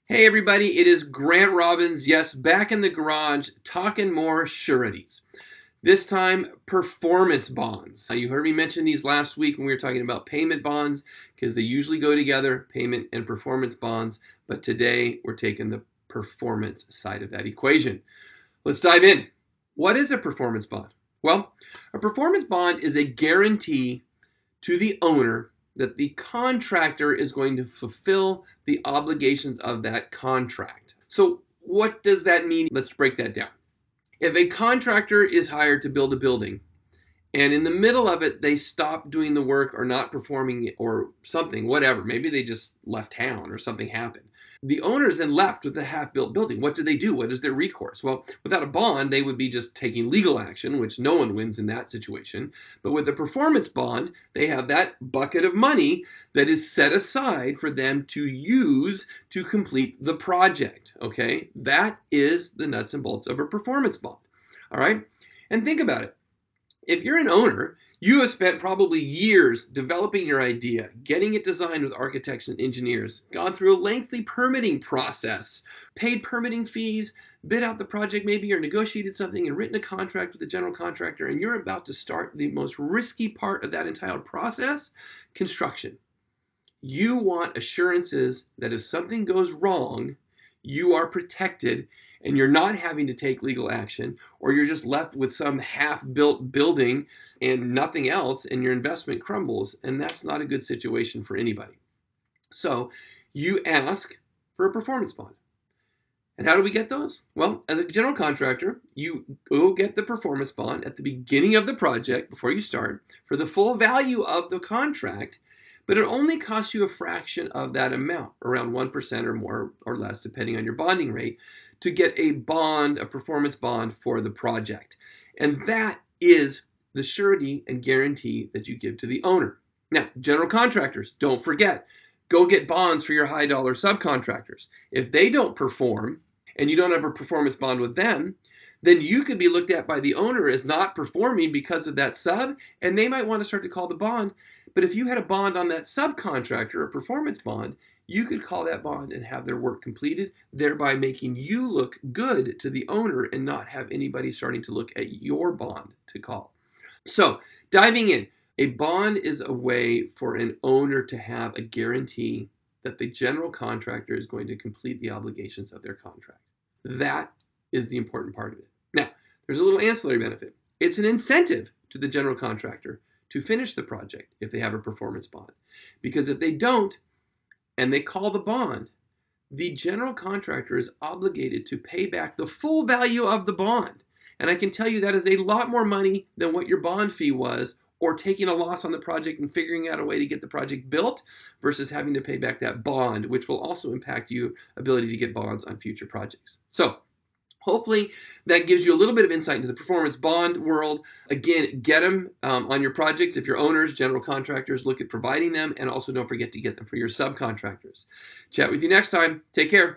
Hey everybody, it is Grant Robbins, yes, back in the garage talking more sureties. This time, performance bonds. You heard me mention these last week when we were talking about payment bonds because they usually go together, payment and performance bonds. But today we're taking the performance side of that equation. Let's dive in. What is a performance bond? Well, a performance bond is a guarantee to the owner that the contractor is going to fulfill the obligations of that contract. So, what does that mean? Let's break that down. If a contractor is hired to build a building and in the middle of it they stop doing the work or not performing or something, whatever, maybe they just left town or something happened, the owner is then left with a half-built building. What do? What is their recourse? Well, without a bond they would be just taking legal action, which no one wins in that situation. But with a performance bond they have that bucket of money that is set aside for them to use to complete the project. Okay, that is the nuts and bolts of a performance bond. All right, and think about it. If you're an owner, you have spent probably years developing your idea, getting it designed with architects and engineers, gone through a lengthy permitting process, paid permitting fees, bid out the project maybe, or negotiated something and written a contract with the general contractor, and you're about to start the most risky part of that entire process, construction. You want assurances that if something goes wrong, you are protected and you're not having to take legal action, or you're just left with some half-built building and nothing else, and your investment crumbles, and that's not a good situation for anybody. So you ask for a performance bond. And how do we get those? Well, as a general contractor, you go get the performance bond at the beginning of the project before you start for the full value of the contract, but it only costs you a fraction of that amount, around 1% or more or less, depending on your bonding rate, to get a bond, a performance bond for the project. And that is the surety and guarantee that you give to the owner. Now, general contractors, don't forget, go get bonds for your high dollar subcontractors. If they don't perform, and you don't have a performance bond with them, then you could be looked at by the owner as not performing because of that sub, and they might want to start to call the bond. But if you had a bond on that subcontractor, a performance bond, you could call that bond and have their work completed, thereby making you look good to the owner and not have anybody starting to look at your bond to call. So, diving in, a bond is a way for an owner to have a guarantee that the general contractor is going to complete the obligations of their contract. That is the important part of it. Now, there's a little ancillary benefit. It's an incentive to the general contractor to finish the project if they have a performance bond. Because if they don't, and they call the bond, the general contractor is obligated to pay back the full value of the bond. And I can tell you that is a lot more money than what your bond fee was, or taking a loss on the project and figuring out a way to get the project built versus having to pay back that bond, which will also impact your ability to get bonds on future projects. So hopefully that gives you a little bit of insight into the performance bond world. Again, get them on your projects. If you're owners, general contractors, look at providing them, and also don't forget to get them for your subcontractors. Chat with you next time. Take care.